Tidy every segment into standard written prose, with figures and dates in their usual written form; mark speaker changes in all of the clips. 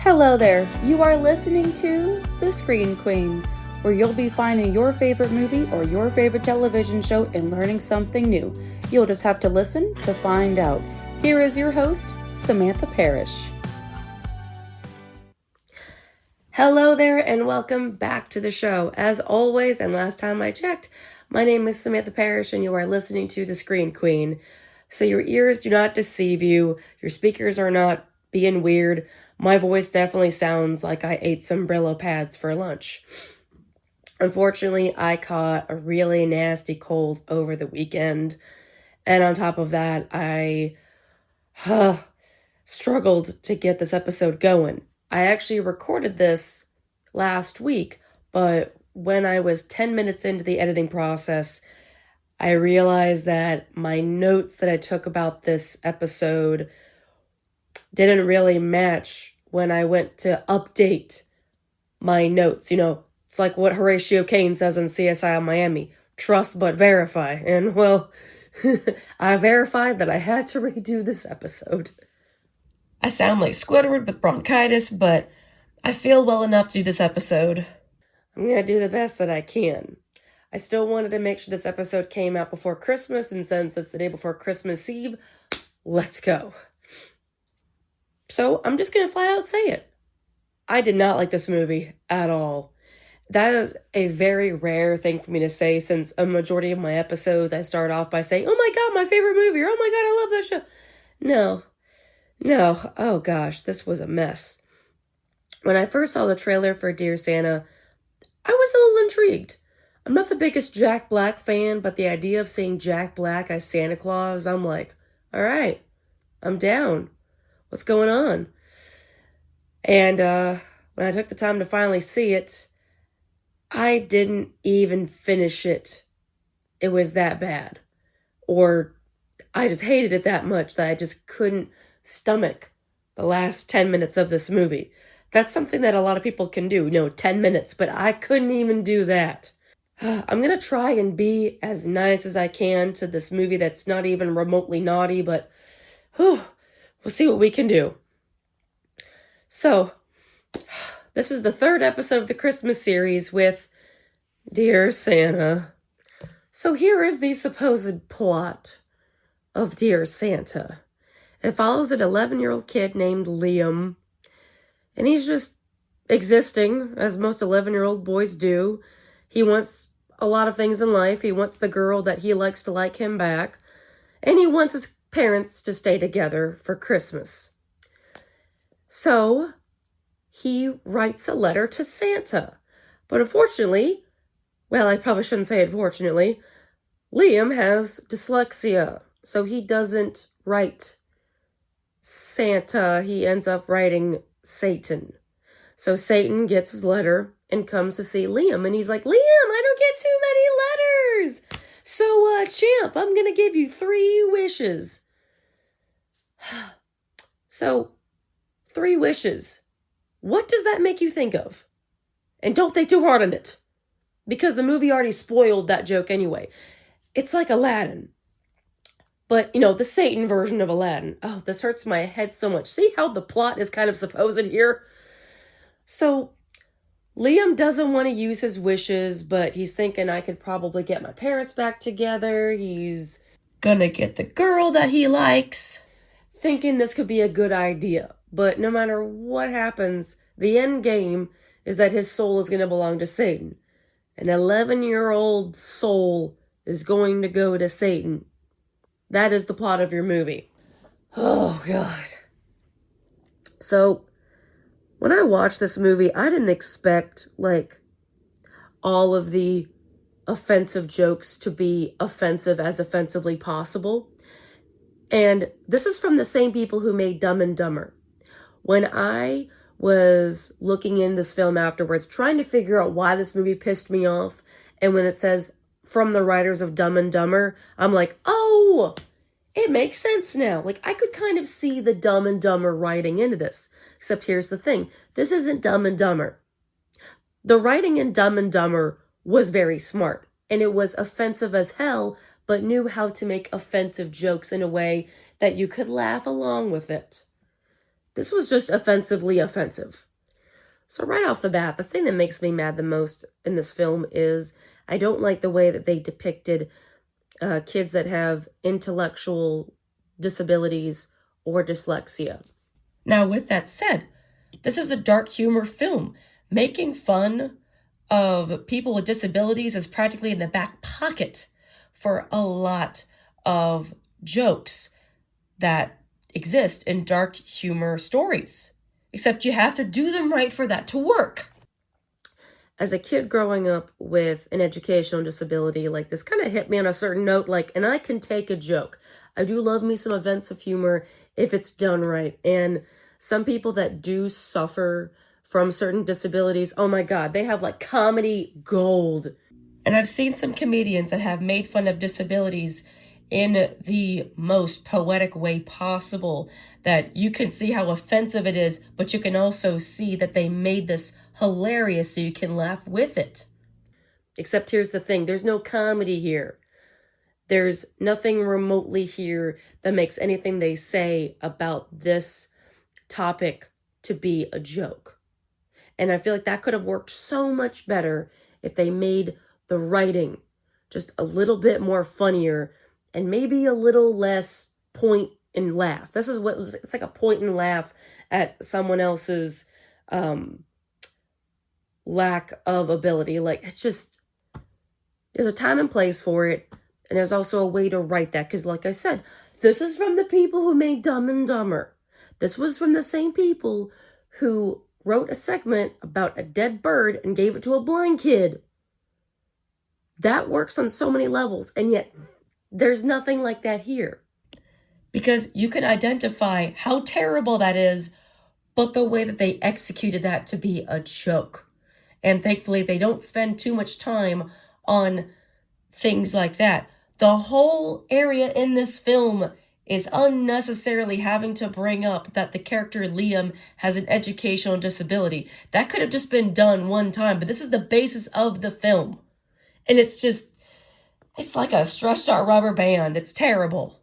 Speaker 1: Hello there, you are listening to The Screen Queen, where you'll be finding your favorite movie or your favorite television show and learning something new. You'll just have to listen to find out. Here is your host, Samantha Parrish.
Speaker 2: Hello there and welcome back to the show. As always, and last time I checked, my name is Samantha Parrish and you are listening to The Screen Queen. So your ears do not deceive you, your speakers are not being weird. My voice definitely sounds like I ate some Brillo pads for lunch. Unfortunately, I caught a really nasty cold over the weekend. And on top of that, I struggled to get this episode going. I actually recorded this last week, but when I was 10 minutes into the editing process, I realized that my notes that I took about this episode didn't really match when I went to update my notes. You know, it's like what Horatio Caine says in CSI Miami, trust but verify. And well, I verified that I had to redo this episode. I sound like Squidward with bronchitis, but I feel well enough to do this episode. I'm going to do the best that I can. I still wanted to make sure this episode came out before Christmas, and since it's the day before Christmas Eve, let's go. So I'm just going to flat out say it. I did not like this movie at all. That is a very rare thing for me to say, since a majority of my episodes I start off by saying, oh my god, my favorite movie, or oh my god, I love that show. No, oh gosh, this was a mess. When I first saw the trailer for Dear Santa, I was a little intrigued. I'm not the biggest Jack Black fan, but the idea of seeing Jack Black as Santa Claus, I'm like, all right, I'm down. What's going on? And when I took the time to finally see it, I didn't even finish it. It was that bad. Or I just hated it that much that I just couldn't stomach the last 10 minutes of this movie. That's something that a lot of people can do, 10 minutes, but I couldn't even do that. I'm going to try and be as nice as I can to this movie that's not even remotely naughty, but we'll see what we can do. So, this is the third episode of the Christmas series with Dear Santa. So here is the supposed plot of Dear Santa. It follows an 11-year-old kid named Liam, and he's just existing, as most 11-year-old boys do. He wants a lot of things in life. He wants the girl that he likes to like him back, and he wants his parents to stay together for Christmas. So, he writes a letter to Santa. But unfortunately, well, I probably shouldn't say unfortunately, Liam has dyslexia, so he doesn't write Santa. He ends up writing Satan. So Satan gets his letter and comes to see Liam, and he's like, Liam, I don't get too many letters. So, champ, I'm going to give you 3 wishes. So, 3 wishes. What does that make you think of? And don't think too hard on it, because the movie already spoiled that joke anyway. It's like Aladdin. But, the Satan version of Aladdin. Oh, this hurts my head so much. See how the plot is kind of supposed here? So, Liam doesn't want to use his wishes, but he's thinking I could probably get my parents back together. He's gonna get the girl that he likes, thinking this could be a good idea. But no matter what happens, the end game is that his soul is going to belong to Satan. An 11-year-old soul is going to go to Satan. That is the plot of your movie. Oh, God. So, when I watched this movie, I didn't expect, all of the offensive jokes to be offensive as offensively possible. And this is from the same people who made Dumb and Dumber. When I was looking in this film afterwards, trying to figure out why this movie pissed me off, and when it says, from the writers of Dumb and Dumber, I'm like, oh, it makes sense now. I could kind of see the Dumb and Dumber writing into this. Except here's the thing. This isn't Dumb and Dumber. The writing in Dumb and Dumber was very smart, and it was offensive as hell, but knew how to make offensive jokes in a way that you could laugh along with it. This was just offensively offensive. So right off the bat, the thing that makes me mad the most in this film is I don't like the way that they depicted kids that have intellectual disabilities or dyslexia. Now, with that said, this is a dark humor film. Making fun of people with disabilities is practically in the back pocket for a lot of jokes that exist in dark humor stories. Except you have to do them right for that to work. As a kid growing up with an educational disability, like this kind of hit me on a certain note, like, and I can take a joke. I do love me some events of humor if it's done right. And some people that do suffer from certain disabilities, oh my God, they have like comedy gold. And I've seen some comedians that have made fun of disabilities in the most poetic way possible, that you can see how offensive it is, but you can also see that they made this hilarious so you can laugh with it. Except here's the thing, there's no comedy here. There's nothing remotely here that makes anything they say about this topic to be a joke. And I feel like that could have worked so much better if they made the writing just a little bit more funnier and maybe a little less point and laugh. This is what it's like, a point and laugh at someone else's lack of ability. Like, it's just, there's a time and place for it. And there's also a way to write that. Because like I said, this is from the people who made Dumb and Dumber. This was from the same people who wrote a segment about a dead bird and gave it to a blind kid. That works on so many levels. And yet there's nothing like that here. Because you can identify how terrible that is, but the way that they executed that to be a joke. And thankfully, they don't spend too much time on things like that. The whole area in this film is unnecessarily having to bring up that the character Liam has an educational disability. That could have just been done one time, but this is the basis of the film. And it's like a stretched out rubber band. It's terrible.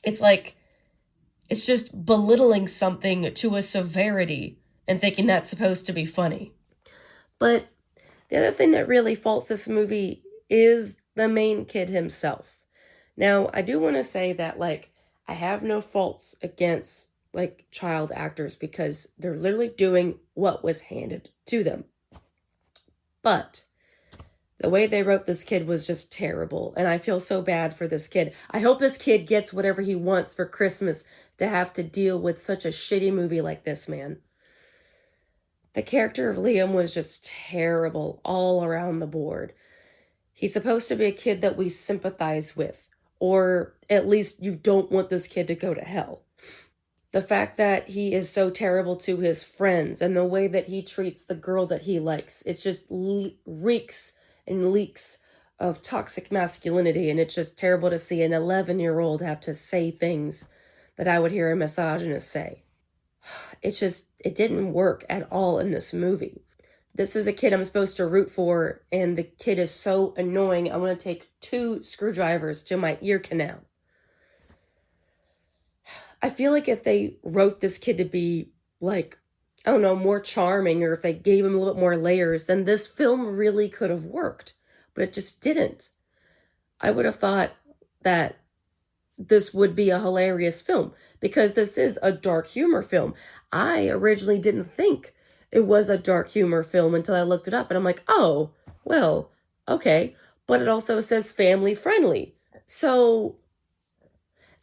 Speaker 2: It's like, it's just belittling something to a severity and thinking that's supposed to be funny. But the other thing that really faults this movie is the main kid himself. Now, I do want to say that, like, I have no faults against, like, child actors because they're literally doing what was handed to them. But the way they wrote this kid was just terrible, and I feel so bad for this kid. I hope this kid gets whatever he wants for Christmas to have to deal with such a shitty movie like this, man. The character of Liam was just terrible all around the board. He's supposed to be a kid that we sympathize with, or at least you don't want this kid to go to hell. The fact that he is so terrible to his friends and the way that he treats the girl that he likes, it just reeks and leaks of toxic masculinity, and it's just terrible to see an 11-year-old have to say things that I would hear a misogynist say. It didn't work at all in this movie. This is a kid I'm supposed to root for, and the kid is so annoying. I want to take 2 screwdrivers to my ear canal. I feel like if they wrote this kid to be, like, I don't know, more charming, or if they gave him a little bit more layers, then this film really could have worked. But it just didn't. I would have thought that this would be a hilarious film, because this is a dark humor film. I originally didn't think it was a dark humor film until I looked it up, and I'm like, oh, well, okay. But it also says family friendly. So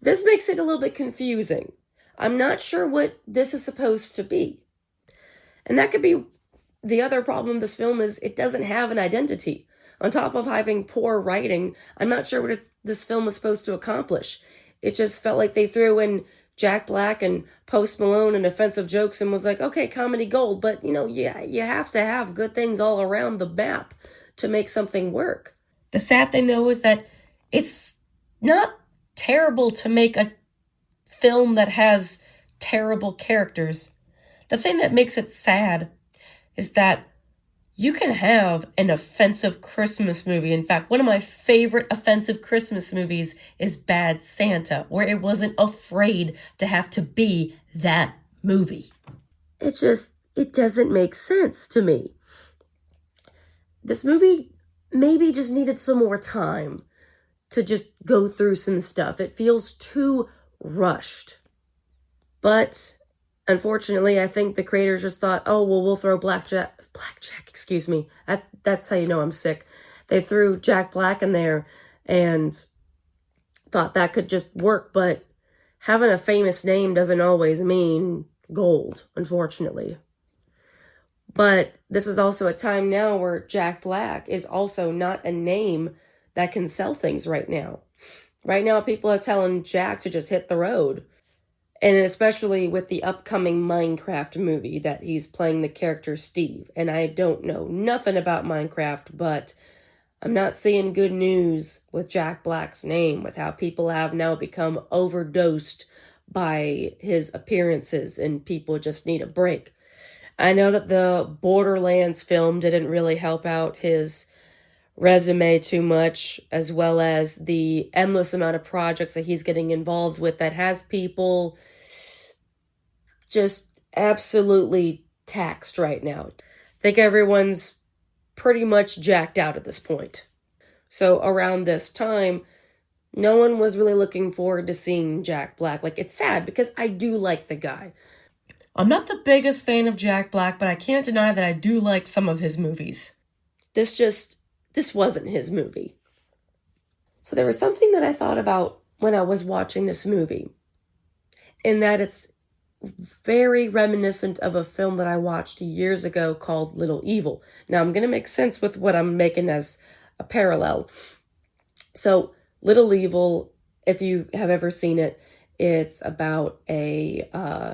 Speaker 2: this makes it a little bit confusing. I'm not sure what this is supposed to be. And that could be the other problem with this film, is it doesn't have an identity. On top of having poor writing, I'm not sure what this film was supposed to accomplish. It just felt like they threw in Jack Black and Post Malone and offensive jokes and was like, okay, comedy gold. But, you have to have good things all around the map to make something work. The sad thing, though, is that it's not terrible to make a film that has terrible characters. The thing that makes it sad is that you can have an offensive Christmas movie. In fact, one of my favorite offensive Christmas movies is Bad Santa, where it wasn't afraid to have to be that movie. It doesn't make sense to me. This movie maybe just needed some more time to just go through some stuff. It feels too rushed. But unfortunately, I think the creators just thought, oh, well, we'll throw Blackjack, excuse me. That's how you know I'm sick. They threw Jack Black in there and thought that could just work, but having a famous name doesn't always mean gold, unfortunately. But this is also a time now where Jack Black is also not a name that can sell things right now. Right now, people are telling Jack to just hit the road. And especially with the upcoming Minecraft movie that he's playing the character Steve. And I don't know nothing about Minecraft, but I'm not seeing good news with Jack Black's name, with how people have now become overdosed by his appearances and people just need a break. I know that the Borderlands film didn't really help out his resume too much, as well as the endless amount of projects that he's getting involved with that has people just absolutely taxed right now. I think everyone's pretty much jacked out at this point. So around this time, no one was really looking forward to seeing Jack Black. Like, it's sad because I do like the guy. I'm not the biggest fan of Jack Black, but I can't deny that I do like some of his movies. This wasn't his movie. So there was something that I thought about when I was watching this movie, in that it's very reminiscent of a film that I watched years ago called Little Evil. Now, I'm going to make sense with what I'm making as a parallel. So, Little Evil, if you have ever seen it, it's about a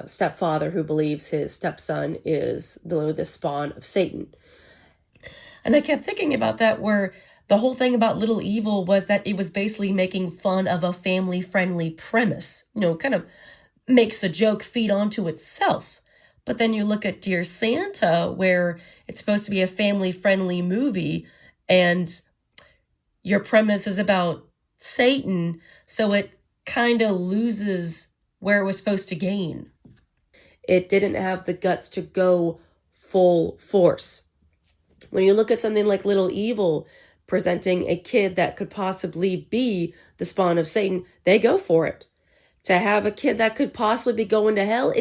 Speaker 2: stepfather who believes his stepson is the spawn of Satan. And I kept thinking about that, where the whole thing about Little Evil was that it was basically making fun of a family-friendly premise. You know, kind of makes the joke feed onto itself. But then you look at Dear Santa, where it's supposed to be a family-friendly movie, and your premise is about Satan, so it kind of loses where it was supposed to gain. It didn't have the guts to go full force. When you look at something like Little Evil, presenting a kid that could possibly be the spawn of Satan, they go for it. To have a kid that could possibly be going to hell,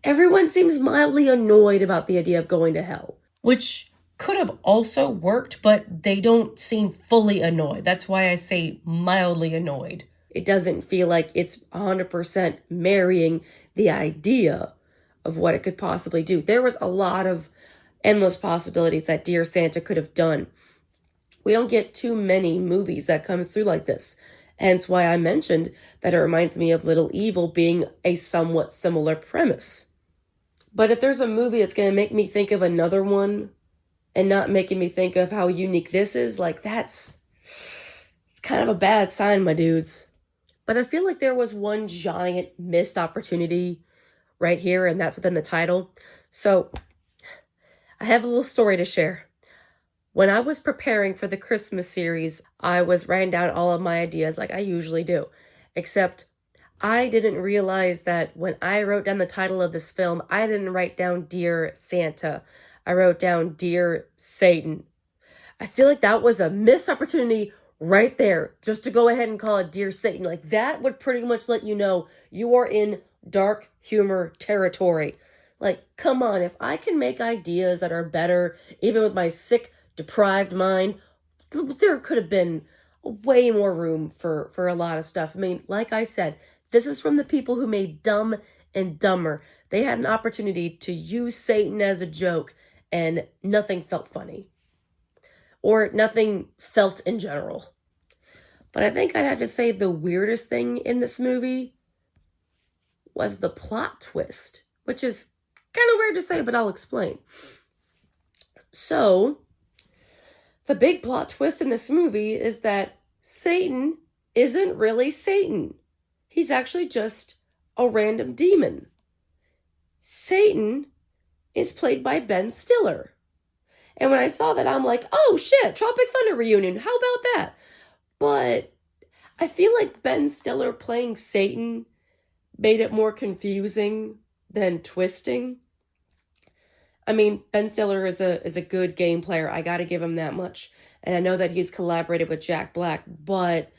Speaker 2: everyone seems mildly annoyed about the idea of going to hell, which could have also worked, but they don't seem fully annoyed. That's why I say mildly annoyed. It doesn't feel like it's 100% marrying the idea of what it could possibly do. There was a lot of endless possibilities that Dear Santa could have done. We don't get too many movies that comes through like this. Hence why I mentioned that it reminds me of Little Evil being a somewhat similar premise. But if there's a movie that's going to make me think of another one and not making me think of how unique this is, like it's kind of a bad sign, my dudes. But I feel like there was one giant missed opportunity right here, and that's within the title. So I have a little story to share. When I was preparing for the Christmas series, I was writing down all of my ideas like I usually do. Except I didn't realize that when I wrote down the title of this film, I didn't write down Dear Santa. I wrote down Dear Satan. I feel like that was a missed opportunity right there, just to go ahead and call it Dear Satan. Like, that would pretty much let you know you are in dark humor territory. Like, come on, if I can make ideas that are better, even with my sick, deprived mind, there could have been way more room for a lot of stuff. I mean, like I said, this is from the people who made Dumb and Dumber. They had an opportunity to use Satan as a joke, and nothing felt funny. Or nothing felt in general. But I think I'd have to say the weirdest thing in this movie was the plot twist, which is kind of weird to say, but I'll explain. So, the big plot twist in this movie is that Satan isn't really Satan. He's actually just a random demon. Satan is played by Ben Stiller. And when I saw that, I'm like, oh shit, Tropic Thunder reunion, how about that? But I feel like Ben Stiller playing Satan made it more confusing than twisting. I mean, Ben Stiller is a good game player. I got to give him that much. And I know that he's collaborated with Jack Black, but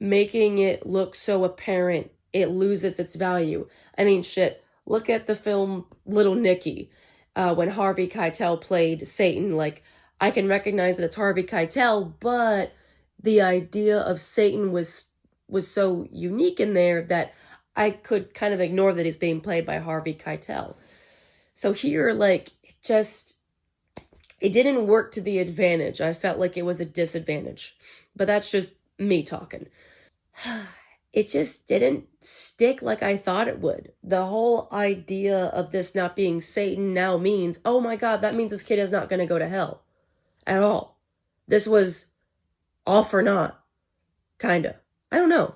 Speaker 2: making it look so apparent, it loses its value. I mean, shit, look at the film Little Nicky, when Harvey Keitel played Satan. Like, I can recognize that it's Harvey Keitel, but the idea of Satan was so unique in there that I could kind of ignore that he's being played by Harvey Keitel. So here, like, it didn't work to the advantage. I felt like it was a disadvantage. But that's just me talking. It just didn't stick like I thought it would. The whole idea of this not being Satan now means, oh my God, that means this kid is not going to go to hell at all. This was all for naught, kind of. I don't know.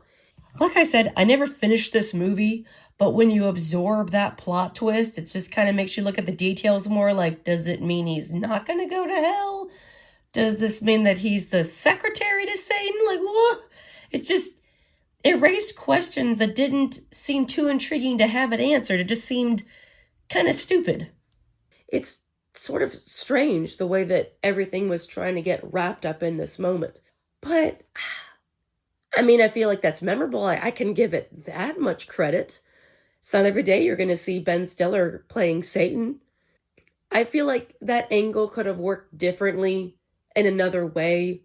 Speaker 2: Like I said, I never finished this movie, but when you absorb that plot twist, it just kind of makes you look at the details more. Like, does it mean he's not going to go to hell? Does this mean that he's the secretary to Satan? Like, what? It raised questions that didn't seem too intriguing to have it answered. It just seemed kind of stupid. It's sort of strange the way that everything was trying to get wrapped up in this moment. But, I mean, I feel like that's memorable. I can give it that much credit. It's not every day you're going to see Ben Stiller playing Satan. I feel like that angle could have worked differently in another way,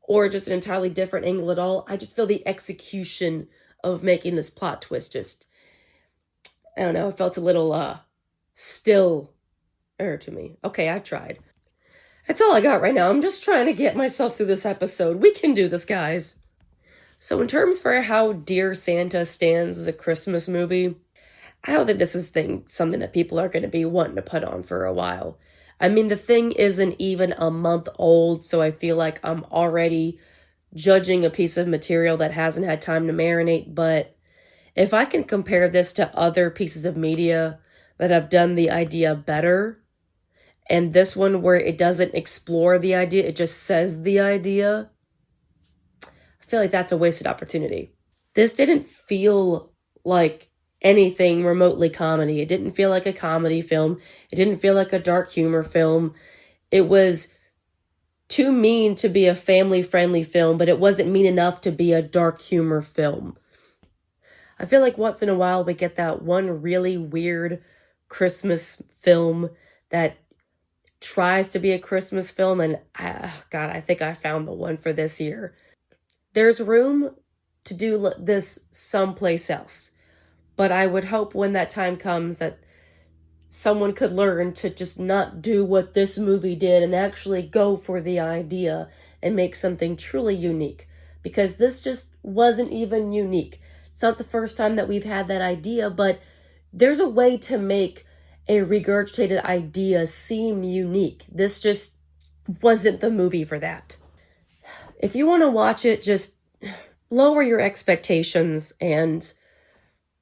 Speaker 2: or just an entirely different angle at all. I just feel the execution of making this plot twist I don't know, it felt a little still to me. Okay, I tried. That's all I got right now. I'm just trying to get myself through this episode. We can do this, guys. So in terms for how Dear Santa stands as a Christmas movie, I don't think this is something that people are going to be wanting to put on for a while. I mean, the thing isn't even a month old, so I feel like I'm already judging a piece of material that hasn't had time to marinate. But if I can compare this to other pieces of media that have done the idea better, and this one where it doesn't explore the idea, it just says the idea, I feel like that's a wasted opportunity. This didn't feel like anything remotely comedy. It didn't feel like a comedy film. It didn't feel like a dark humor film. It was too mean to be a family-friendly film, but it wasn't mean enough to be a dark humor film. I feel like once in a while we get that one really weird Christmas film that tries to be a Christmas film, and God, I think I found the one for this year. There's room to do this someplace else. But I would hope when that time comes that someone could learn to just not do what this movie did and actually go for the idea and make something truly unique. Because this just wasn't even unique. It's not the first time that we've had that idea, but there's a way to make a regurgitated idea seem unique. This just wasn't the movie for that. If you want to watch it, just lower your expectations and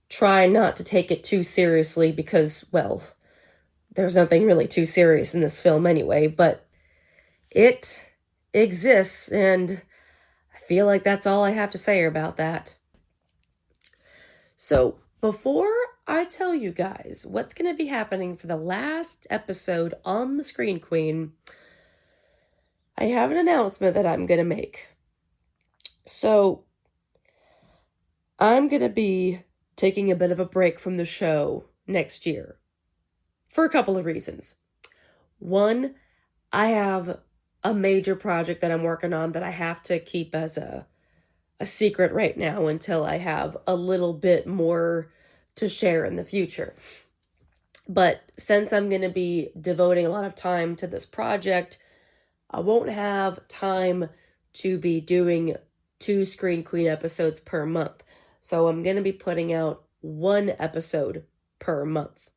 Speaker 2: try not to take it too seriously because, well, there's nothing really too serious in this film anyway, but it exists, and I feel like that's all I have to say about that. So, before I tell you guys what's going to be happening for the last episode on The Screen Queen, I have an announcement that I'm going to make. So, I'm going to be taking a bit of a break from the show next year for a couple of reasons. One, I have a major project that I'm working on that I have to keep as a secret right now until I have a little bit more to share in the future. But since I'm going to be devoting a lot of time to this project, I won't have time to be doing 2 Screen Queen episodes per month. So I'm going to be putting out 1 episode per month.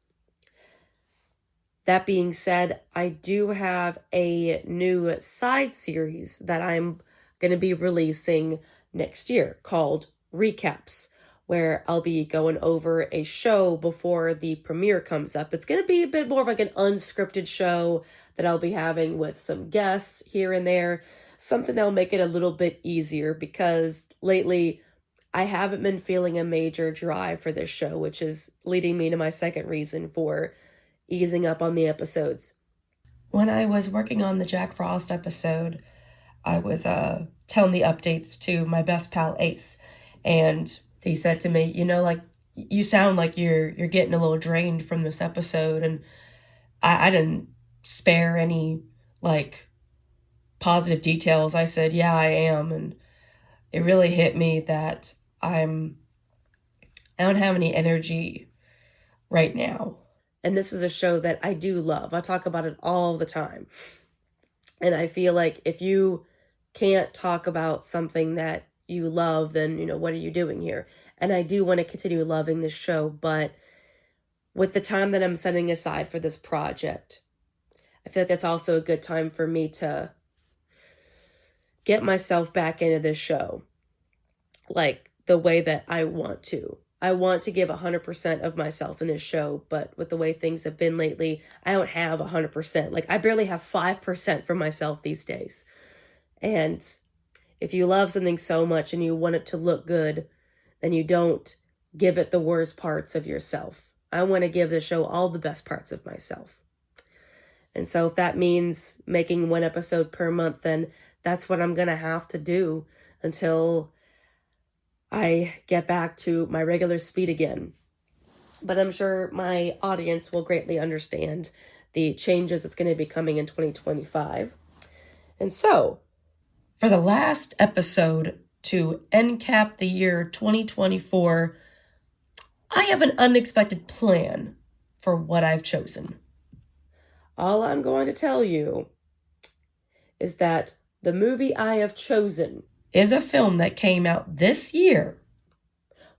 Speaker 2: That being said, I do have a new side series that I'm going to be releasing next year called Recaps, where I'll be going over a show before the premiere comes up. It's going to be a bit more of like an unscripted show that I'll be having with some guests here and there, something that'll make it a little bit easier because lately I haven't been feeling a major drive for this show, which is leading me to my second reason for easing up on the episodes. When I was working on the Jack Frost episode, I was telling the updates to my best pal Ace, and he said to me, like, you sound like you're getting a little drained from this episode, and I didn't spare any like positive details. I said, yeah, I am, and it really hit me that I don't have any energy right now. And this is a show that I do love. I talk about it all the time. And I feel like if you can't talk about something that you love, then, what are you doing here? And I do want to continue loving this show, but with the time that I'm setting aside for this project, I feel like that's also a good time for me to get myself back into this show, like the way that I want to. I want to give 100% of myself in this show, but with the way things have been lately, I don't have 100%. Like, I barely have 5% for myself these days. And if you love something so much and you want it to look good, then you don't give it the worst parts of yourself. I want to give the show all the best parts of myself. And so if that means making one episode per month, then that's what I'm going to have to do until I get back to my regular speed again. But I'm sure my audience will greatly understand the changes that's going to be coming in 2025. And so, for the last episode to end cap the year 2024, I have an unexpected plan for what I've chosen. All I'm going to tell you is that the movie I have chosen is a film that came out this year,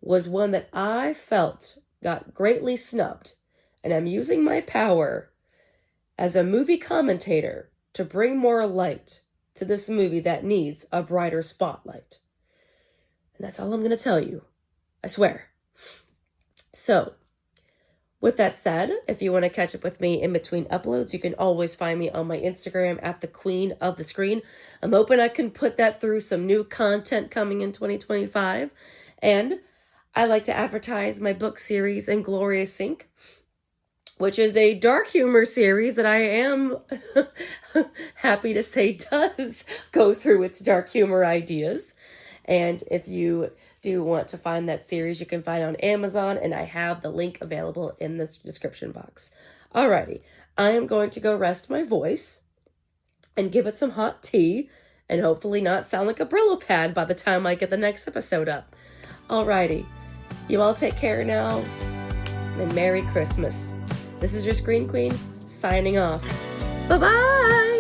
Speaker 2: was one that I felt got greatly snubbed, and I'm using my power as a movie commentator to bring more light to this movie that needs a brighter spotlight. And that's all I'm going to tell you. I swear. So, with that said, if you want to catch up with me in between uploads, you can always find me on my Instagram at the Queen of the Screen. I'm hoping I can put that through some new content coming in 2025. And I like to advertise my book series, Inglorious Inc., which is a dark humor series that I am happy to say does go through its dark humor ideas. And if you do want to find that series, you can find it on Amazon, and I have the link available in the description box. Alrighty, I am going to go rest my voice and give it some hot tea, and hopefully not sound like a Brillo pad by the time I get the next episode up. Alrighty, you all take care now, and Merry Christmas. This is your Screen Queen, signing off. Bye-bye!